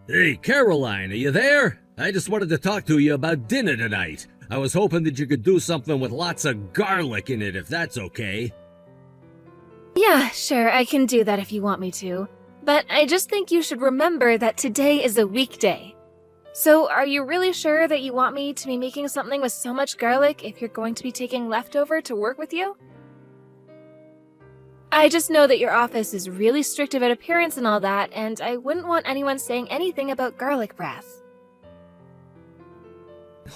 Hey, Caroline, are you there? I just wanted to talk to you about dinner tonight. I was hoping that you could do something with lots of garlic in it, if that's okay. Yeah, sure, I can do that if you want me to. But I just think you should remember that today is a weekday. So, are you really sure that you want me to be making something with so much garlic if you're going to be taking leftover to work with you? I just know that your office is really strict about appearance and all that, and I wouldn't want anyone saying anything about garlic breath.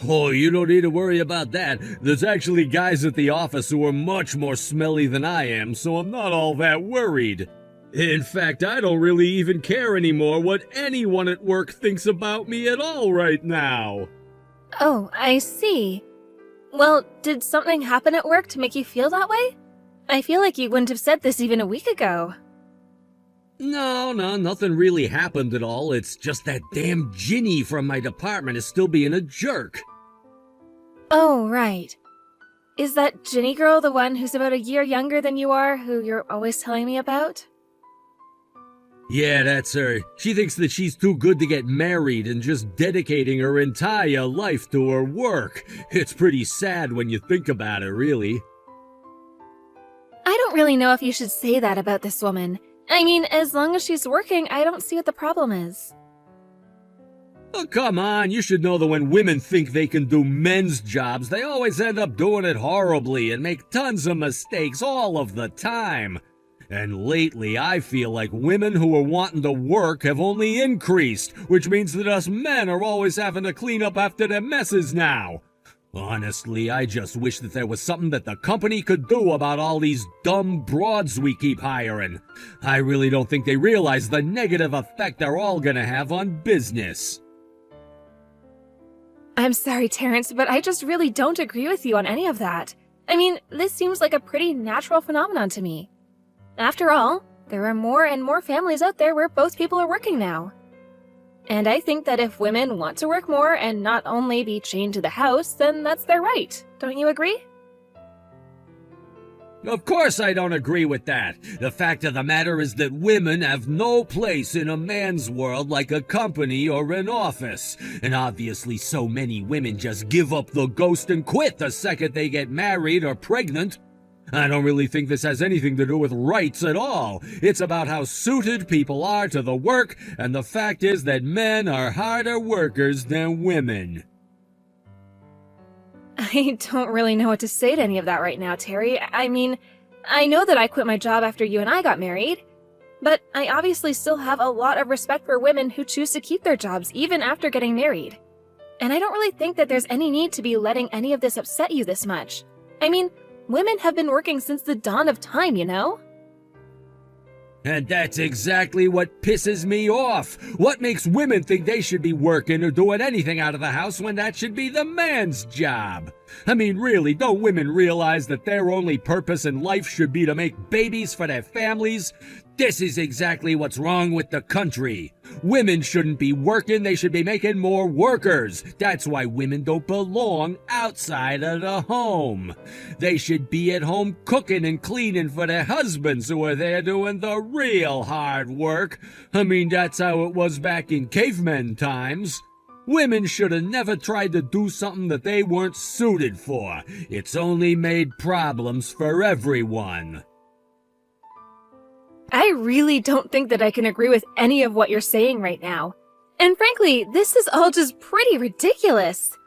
Oh, you don't need to worry about that. There's actually guys at the office who are much more smelly than I am, so I'm not all that worried. In fact, I don't really even care anymore what anyone at work thinks about me at all right now. Oh, I see. Well, did something happen at work to make you feel that way? I feel like you wouldn't have said this even a week ago. No, nothing really happened at all. It's just that damn Ginny from my department is still being a jerk. Oh, right. Is that Ginny girl the one who's about a year younger than you are, who you're always telling me about? Yeah, that's her. She thinks that she's too good to get married and just dedicating her entire life to her work. It's pretty sad when you think about it, really. I don't really know if you should say that about this woman. I mean, as long as she's working, I don't see what the problem is. Oh, come on, you should know that when women think they can do men's jobs, they always end up doing it horribly and make tons of mistakes all of the time. And lately, I feel like women who are wanting to work have only increased, which means that us men are always having to clean up after their messes now. Honestly, I just wish that there was something that the company could do about all these dumb broads we keep hiring. I really don't think they realize the negative effect they're all gonna have on business. I'm sorry, Terrence, but I just really don't agree with you on any of that. I mean, this seems like a pretty natural phenomenon to me. After all, there are more and more families out there where both people are working now. And I think that if women want to work more and not only be chained to the house, then that's their right. Don't you agree? Of course I don't agree with that. The fact of the matter is that women have no place in a man's world like a company or an office. And obviously so many women just give up the ghost and quit the second they get married or pregnant. I don't really think this has anything to do with rights at all. It's about how suited people are to the work, and the fact is that men are harder workers than women. I don't really know what to say to any of that right now, Terry. I mean, I know that I quit my job after you and I got married, but I obviously still have a lot of respect for women who choose to keep their jobs even after getting married. And I don't really think that there's any need to be letting any of this upset you this much. I mean, women have been working since the dawn of time, you know? And that's exactly what pisses me off. What makes women think they should be working or doing anything out of the house when that should be the man's job? I mean, really, don't women realize that their only purpose in life should be to make babies for their families? This is exactly what's wrong with the country. Women shouldn't be working, they should be making more workers. That's why women don't belong outside of the home. They should be at home cooking and cleaning for their husbands who are there doing the real hard work. I mean, that's how it was back in cavemen times. Women should have never tried to do something that they weren't suited for. It's only made problems for everyone. I really don't think that I can agree with any of what you're saying right now. And frankly, this is all just pretty ridiculous.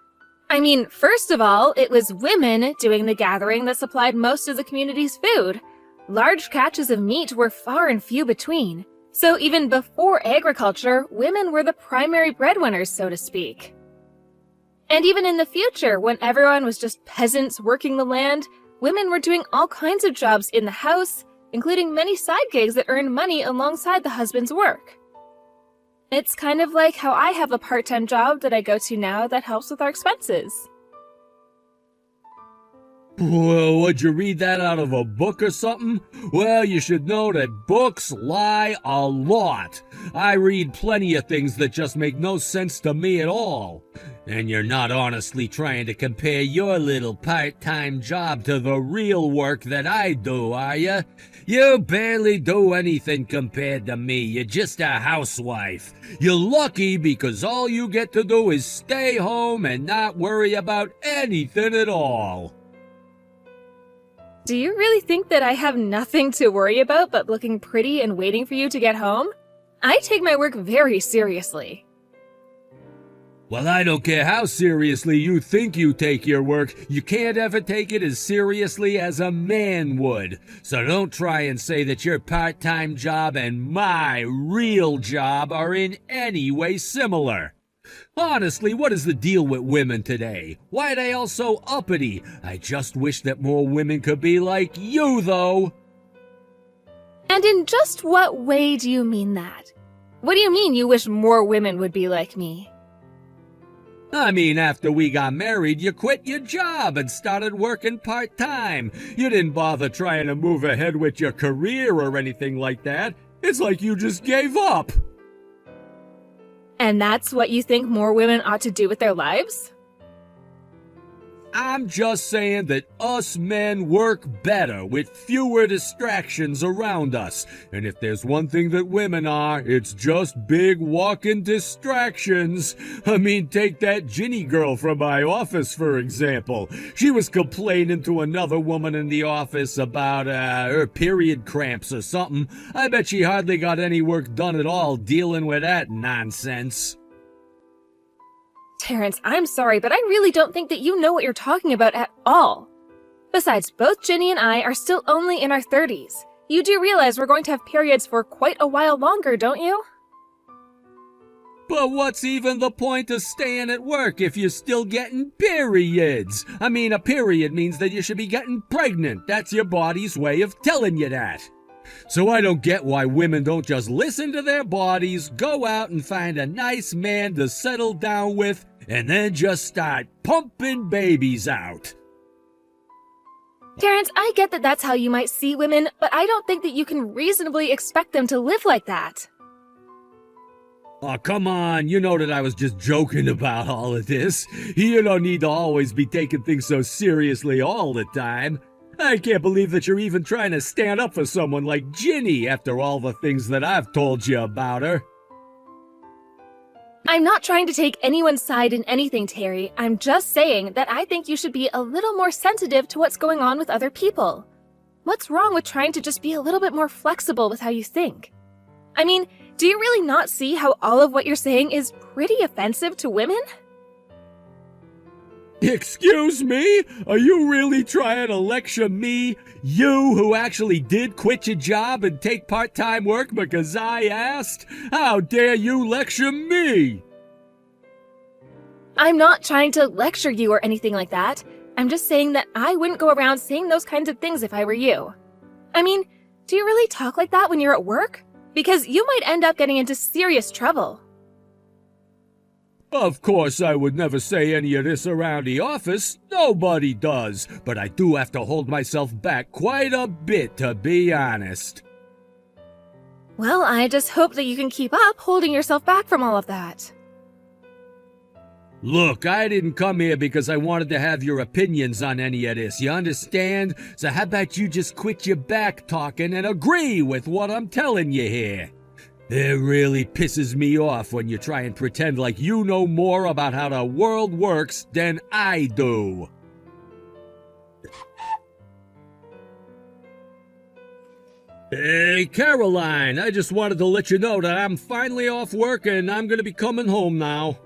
I mean, first of all, it was women doing the gathering that supplied most of the community's food. Large catches of meat were far and few between. So even before agriculture, women were the primary breadwinners, so to speak. And even in the future, when everyone was just peasants working the land, women were doing all kinds of jobs in the house, including many side gigs that earned money alongside the husband's work. It's kind of like how I have a part-time job that I go to now that helps with our expenses. Well, would you read that out of a book or something? Well, you should know that books lie a lot. I read plenty of things that just make no sense to me at all. And you're not honestly trying to compare your little part-time job to the real work that I do, are you? You barely do anything compared to me. You're just a housewife. You're lucky because all you get to do is stay home and not worry about anything at all. Do you really think that I have nothing to worry about but looking pretty and waiting for you to get home? I take my work very seriously. Well, I don't care how seriously you think you take your work, you can't ever take it as seriously as a man would. So don't try and say that your part-time job and my real job are in any way similar. Honestly, what is the deal with women today? Why are they all so uppity? I just wish that more women could be like you, though. And in just what way do you mean that? What do you mean you wish more women would be like me? I mean, after we got married, you quit your job and started working part-time. You didn't bother trying to move ahead with your career or anything like that. It's like you just gave up. And that's what you think more women ought to do with their lives? I'm just saying that us men work better with fewer distractions around us. And if there's one thing that women are, it's just big walking distractions. I mean, take that Ginny girl from my office, for example. She was complaining to another woman in the office about her period cramps or something. I bet she hardly got any work done at all dealing with that nonsense. Terrence, I'm sorry, but I really don't think that you know what you're talking about at all. Besides, both Ginny and I are still only in our 30s. You do realize we're going to have periods for quite a while longer, don't you? But what's even the point of staying at work if you're still getting periods? I mean, a period means that you should be getting pregnant. That's your body's way of telling you that. So I don't get why women don't just listen to their bodies, go out and find a nice man to settle down with, and then just start pumping babies out. Terrence, I get that that's how you might see women, but I don't think that you can reasonably expect them to live like that. Oh, come on, you know that I was just joking about all of this. You don't need to always be taking things so seriously all the time. I can't believe that you're even trying to stand up for someone like Ginny after all the things that I've told you about her. I'm not trying to take anyone's side in anything, Terry. I'm just saying that I think you should be a little more sensitive to what's going on with other people. What's wrong with trying to just be a little bit more flexible with how you think? I mean, do you really not see how all of what you're saying is pretty offensive to women? Excuse me? Are you really trying to lecture me? You who actually did quit your job and take part-time work because I asked? How dare you lecture me? I'm not trying to lecture you or anything like that. I'm just saying that I wouldn't go around saying those kinds of things if I were you. I mean, do you really talk like that when you're at work? Because you might end up getting into serious trouble. Of course, I would never say any of this around the office. Nobody does. But I do have to hold myself back quite a bit, to be honest. Well, I just hope that you can keep up holding yourself back from all of that. Look, I didn't come here because I wanted to have your opinions on any of this, you understand? So how about you just quit your back talking and agree with what I'm telling you here? It really pisses me off when you try and pretend like you know more about how the world works than I do. Hey, Caroline, I just wanted to let you know that I'm finally off work and I'm going to be coming home now.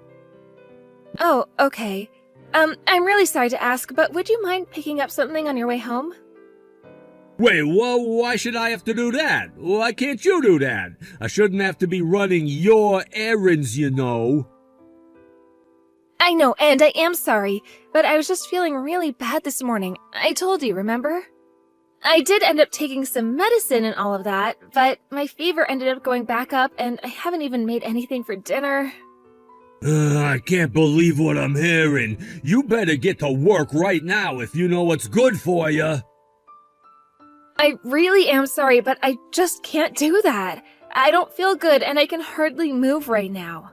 Oh, okay. I'm really sorry to ask, but would you mind picking up something on your way home? Wait, why should I have to do that? Why can't you do that? I shouldn't have to be running your errands, you know. I know, and I am sorry, but I was just feeling really bad this morning. I told you, remember? I did end up taking some medicine and all of that, but my fever ended up going back up, and I haven't even made anything for dinner. I can't believe what I'm hearing. You better get to work right now if you know what's good for you. I really am sorry, but I just can't do that. I don't feel good and I can hardly move right now.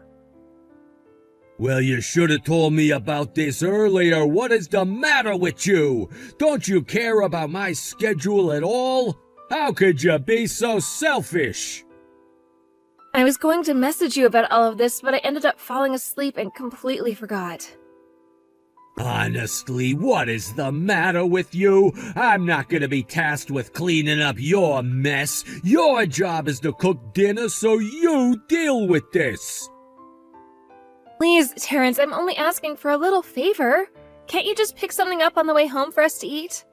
Well, you should have told me about this earlier. What is the matter with you? Don't you care about my schedule at all? How could you be so selfish? I was going to message you about all of this, but I ended up falling asleep and completely forgot. Honestly, what is the matter with you? I'm not gonna be tasked with cleaning up your mess. Your job is to cook dinner, so you deal with this. Please, Terrence, I'm only asking for a little favor. Can't you just pick something up on the way home for us to eat?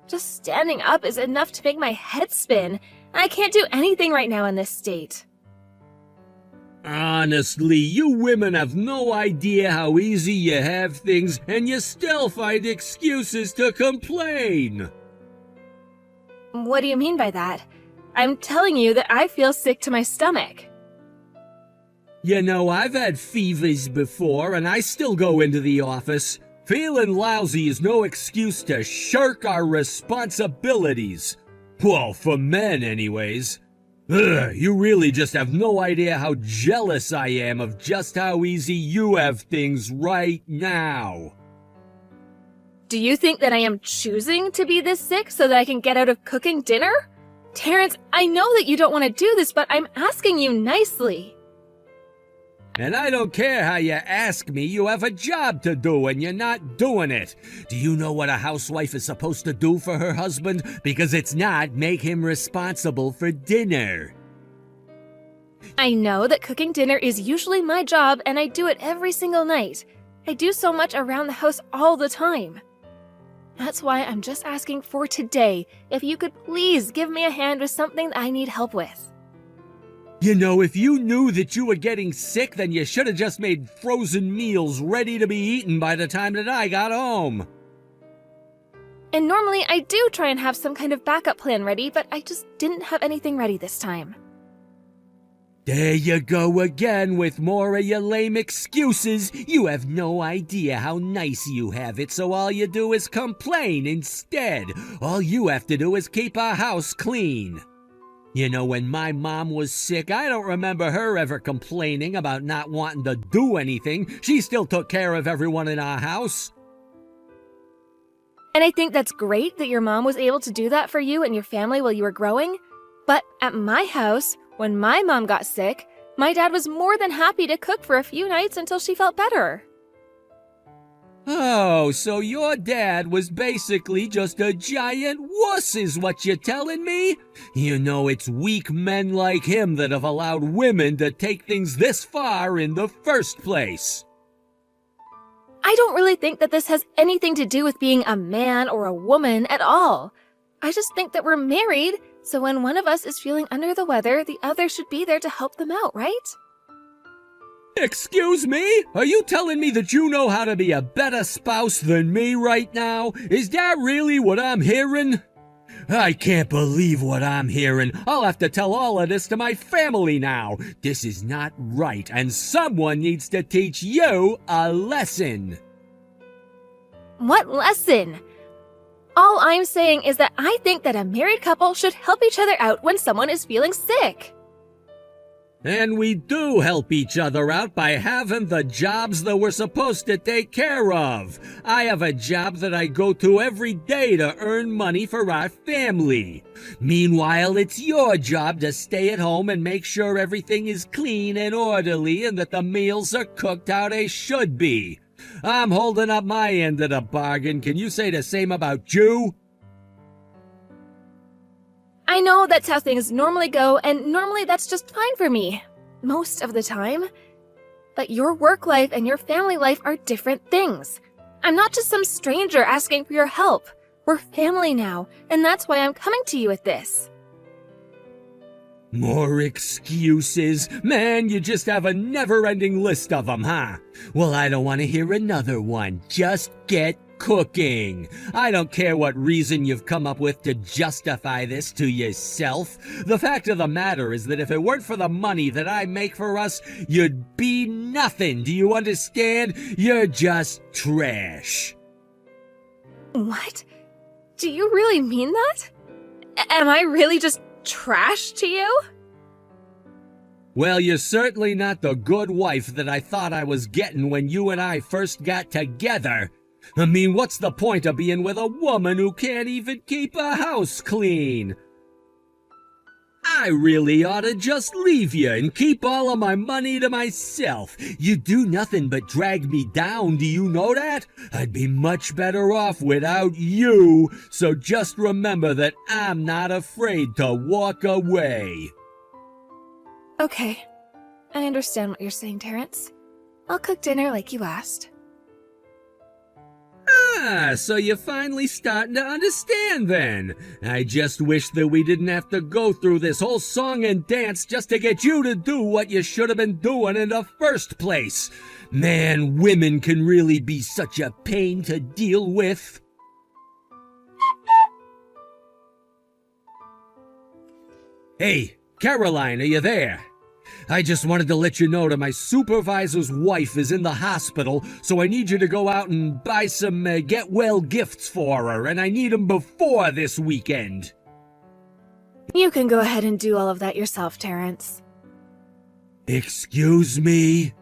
Just standing up is enough to make my head spin, and I can't do anything right now in this state. Honestly, you women have no idea how easy you have things, and you still find excuses to complain. What do you mean by that? I'm telling you that I feel sick to my stomach. You know, I've had fevers before, and I still go into the office. Feeling lousy is no excuse to shirk our responsibilities. Well, for men, anyways. Ugh, you really just have no idea how jealous I am of just how easy you have things right now. Do you think that I am choosing to be this sick so that I can get out of cooking dinner? Terrence, I know that you don't want to do this, but I'm asking you nicely. And I don't care how you ask me, you have a job to do and you're not doing it. Do you know what a housewife is supposed to do for her husband? Because it's not make him responsible for dinner. I know that cooking dinner is usually my job and I do it every single night. I do so much around the house all the time. That's why I'm just asking for today, if you could please give me a hand with something that I need help with. You know, if you knew that you were getting sick, then you should have just made frozen meals ready to be eaten by the time that I got home. And normally I do try and have some kind of backup plan ready, but I just didn't have anything ready this time. There you go again with more of your lame excuses. You have no idea how nice you have it, so all you do is complain instead. All you have to do is keep our house clean. You know, when my mom was sick, I don't remember her ever complaining about not wanting to do anything. She still took care of everyone in our house. And I think that's great that your mom was able to do that for you and your family while you were growing. But at my house, when my mom got sick, my dad was more than happy to cook for a few nights until she felt better. Oh, so your dad was basically just a giant wuss is what you're telling me? You know, it's weak men like him that have allowed women to take things this far in the first place. I don't really think that this has anything to do with being a man or a woman at all. I just think that we're married, so when one of us is feeling under the weather, the other should be there to help them out, right? Excuse me? Are you telling me that you know how to be a better spouse than me right now? Is that really what I'm hearing? I can't believe what I'm hearing. I'll have to tell all of this to my family now. This is not right, and someone needs to teach you a lesson. What lesson? All I'm saying is that I think that a married couple should help each other out when someone is feeling sick. And we do help each other out by having the jobs that we're supposed to take care of. I have a job that I go to every day to earn money for our family. Meanwhile, it's your job to stay at home and make sure everything is clean and orderly and that the meals are cooked how they should be. I'm holding up my end of the bargain. Can you say the same about you? I know that's how things normally go, and normally that's just fine for me. Most of the time. But your work life and your family life are different things. I'm not just some stranger asking for your help. We're family now, and that's why I'm coming to you with this. More excuses? Man, you just have a never-ending list of them, huh? Well, I don't want to hear another one. Just get cooking. I don't care what reason you've come up with to justify this to yourself. The fact of the matter is that if it weren't for the money that I make for us, you'd be nothing. Do you understand? You're just trash. What? Do you really mean that? Am I really just trash to you? Well, you're certainly not the good wife that I thought I was getting when you and I first got together. I mean, what's the point of being with a woman who can't even keep a house clean? I really ought to just leave you and keep all of my money to myself. You do nothing but drag me down, do you know that? I'd be much better off without you, so just remember that I'm not afraid to walk away. Okay, I understand what you're saying, Terrence. I'll cook dinner like you asked. Ah, so you're finally starting to understand then. I just wish that we didn't have to go through this whole song and dance just to get you to do what you should have been doing in the first place. Man, women can really be such a pain to deal with. Hey, Caroline, are you there? I just wanted to let you know that my supervisor's wife is in the hospital, so I need you to go out and buy some get-well gifts for her, and I need them before this weekend. You can go ahead and do all of that yourself, Terrence. Excuse me?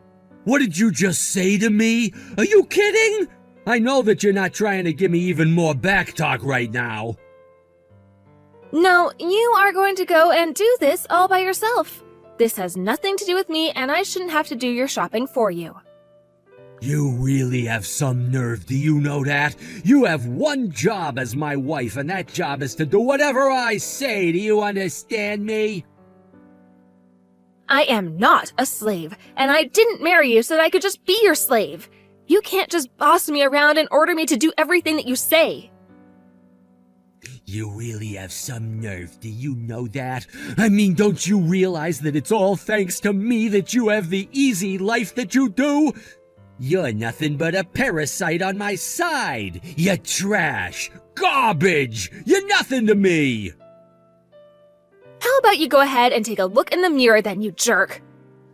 What did you just say to me? Are you kidding? I know that you're not trying to give me even more backtalk right now. No, you are going to go and do this all by yourself. This has nothing to do with me, and I shouldn't have to do your shopping for you. You really have some nerve, do you know that? You have one job as my wife, and that job is to do whatever I say. Do you understand me? I am not a slave, and I didn't marry you so that I could just be your slave. You can't just boss me around and order me to do everything that you say. You really have some nerve, do you know that? I mean, don't you realize that it's all thanks to me that you have the easy life that you do? You're nothing but a parasite on my side. You're trash, garbage. You're nothing to me. How about you go ahead and take a look in the mirror then, you jerk?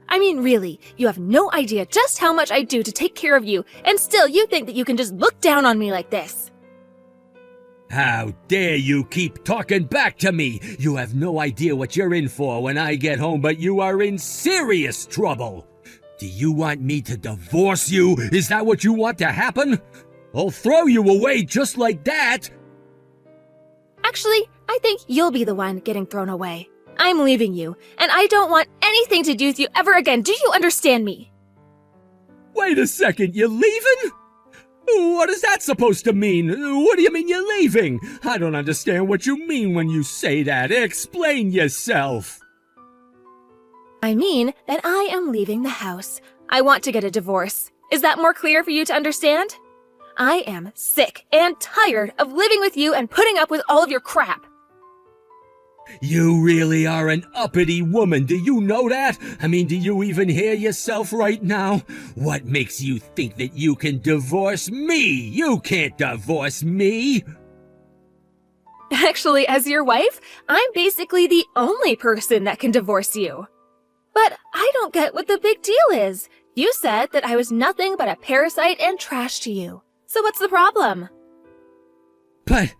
I mean, really, you have no idea just how much I do to take care of you, and still you think that you can just look down on me like this. How dare you keep talking back to me? You have no idea what you're in for when I get home, but you are in serious trouble. Do you want me to divorce you? Is that what you want to happen? I'll throw you away just like that. Actually, I think you'll be the one getting thrown away. I'm leaving you, and I don't want anything to do with you ever again. Do you understand me? Wait a second, you're leaving? What is that supposed to mean? What do you mean you're leaving? I don't understand what you mean when you say that. Explain yourself. I mean that I am leaving the house. I want to get a divorce. Is that more clear for you to understand? I am sick and tired of living with you and putting up with all of your crap. You really are an uppity woman, do you know that? I mean, do you even hear yourself right now? What makes you think that you can divorce me? You can't divorce me! Actually, as your wife, I'm basically the only person that can divorce you. But I don't get what the big deal is. You said that I was nothing but a parasite and trash to you. So what's the problem? But...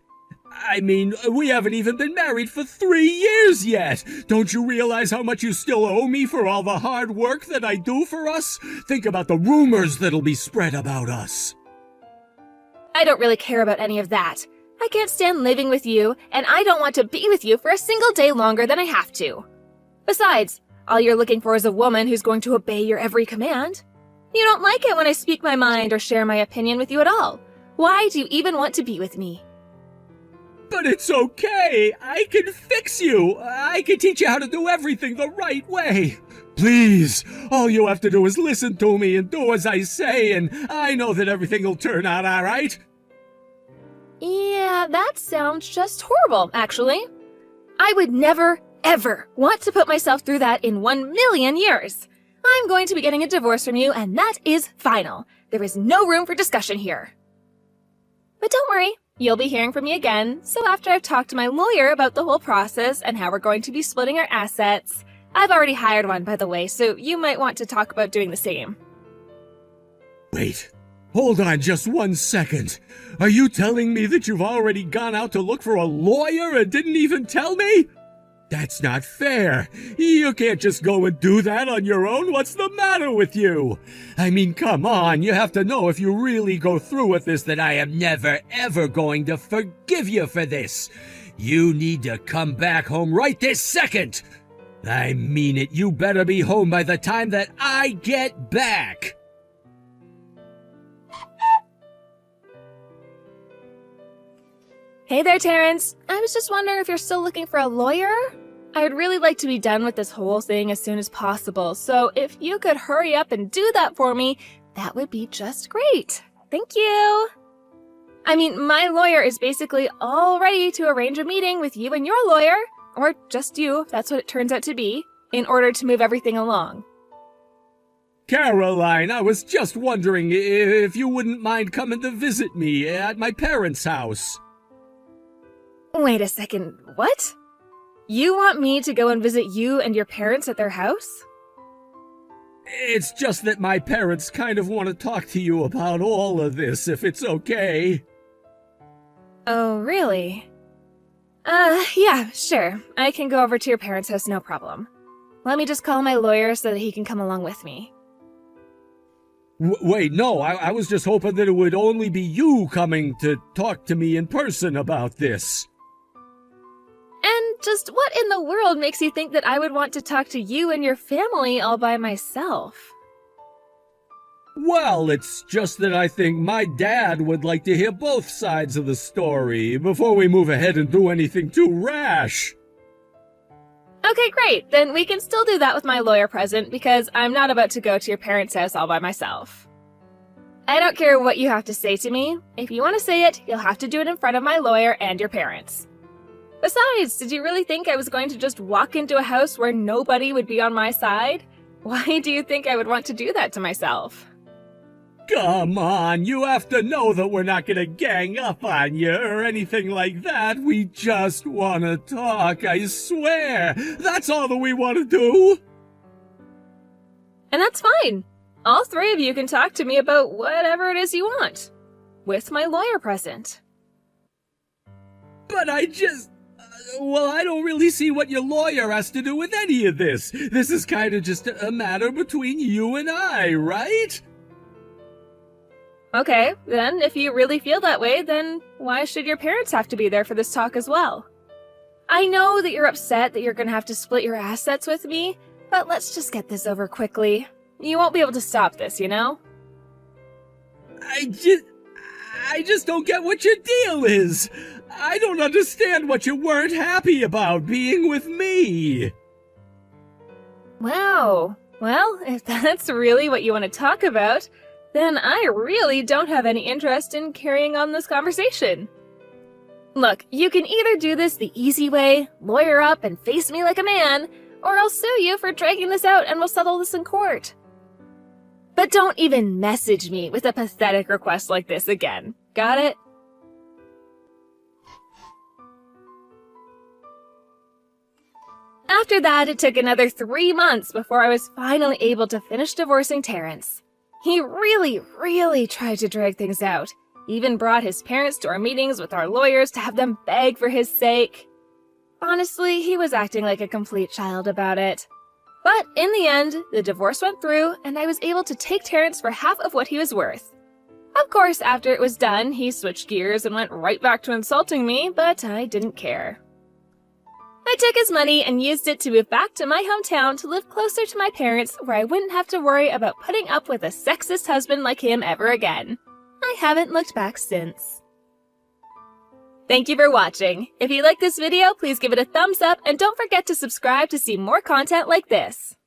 I mean, we haven't even been married for 3 years yet. Don't you realize how much you still owe me for all the hard work that I do for us? Think about the rumors that'll be spread about us. I don't really care about any of that. I can't stand living with you, and I don't want to be with you for a single day longer than I have to. Besides, all you're looking for is a woman who's going to obey your every command. You don't like it when I speak my mind or share my opinion with you at all. Why do you even want to be with me? But it's okay. I can fix you. I can teach you how to do everything the right way. Please, all you have to do is listen to me and do as I say, and I know that everything will turn out all right. Yeah, that sounds just horrible, actually. I would never, ever want to put myself through that in 1,000,000 years. I'm going to be getting a divorce from you, and that is final. There is no room for discussion here. But don't worry, you'll be hearing from me again, so after I've talked to my lawyer about the whole process and how we're going to be splitting our assets. I've already hired one, by the way, so you might want to talk about doing the same. Wait, hold on just 1 second. Are you telling me that you've already gone out to look for a lawyer and didn't even tell me? That's not fair. You can't just go and do that on your own. What's the matter with you? I mean, come on. You have to know if you really go through with this that I am never, ever going to forgive you for this. You need to come back home right this second. I mean it. You better be home by the time that I get back. Hey there, Terrence. I was just wondering if you're still looking for a lawyer? I would really like to be done with this whole thing as soon as possible, so if you could hurry up and do that for me, that would be just great. Thank you. I mean, my lawyer is basically all ready to arrange a meeting with you and your lawyer, or just you, if that's what it turns out to be, in order to move everything along. Caroline, I was just wondering if you wouldn't mind coming to visit me at my parents' house. Wait a second, what? You want me to go and visit you and your parents at their house? It's just that my parents kind of want to talk to you about all of this, if it's okay. Oh, really? Yeah, sure. I can go over to your parents' house, no problem. Let me just call my lawyer so that he can come along with me. Wait, no, I was just hoping that it would only be you coming to talk to me in person about this. And just what in the world makes you think that I would want to talk to you and your family all by myself? Well, it's just that I think my dad would like to hear both sides of the story before we move ahead and do anything too rash. Okay, great. Then we can still do that with my lawyer present because I'm not about to go to your parents' house all by myself. I don't care what you have to say to me. If you want to say it, you'll have to do it in front of my lawyer and your parents. Besides, did you really think I was going to just walk into a house where nobody would be on my side? Why do you think I would want to do that to myself? Come on, you have to know that we're not gonna gang up on you or anything like that. We just want to talk, I swear. That's all that we want to do. And that's fine. All three of you can talk to me about whatever it is you want. With my lawyer present. But I don't really see what your lawyer has to do with any of this. This is kind of just a matter between you and I, right? Okay, then if you really feel that way, then why should your parents have to be there for this talk as well? I know that you're upset that you're gonna have to split your assets with me, but let's just get this over quickly. You won't be able to stop this, you know? I just don't get what your deal is. I don't understand what you weren't happy about being with me. Wow. Well, if that's really what you want to talk about, then I really don't have any interest in carrying on this conversation. Look, you can either do this the easy way, lawyer up and face me like a man, or I'll sue you for dragging this out and we'll settle this in court. But don't even message me with a pathetic request like this again. Got it? After that, it took another 3 months before I was finally able to finish divorcing Terrence. He really tried to drag things out. He even brought his parents to our meetings with our lawyers to have them beg for his sake. Honestly, he was acting like a complete child about it. But in the end, the divorce went through, and I was able to take Terrence for half of what he was worth. Of course, after it was done, he switched gears and went right back to insulting me, but I didn't care. I took his money and used it to move back to my hometown to live closer to my parents where I wouldn't have to worry about putting up with a sexist husband like him ever again. I haven't looked back since. Thank you for watching. If you like this video, please give it a thumbs up and don't forget to subscribe to see more content like this.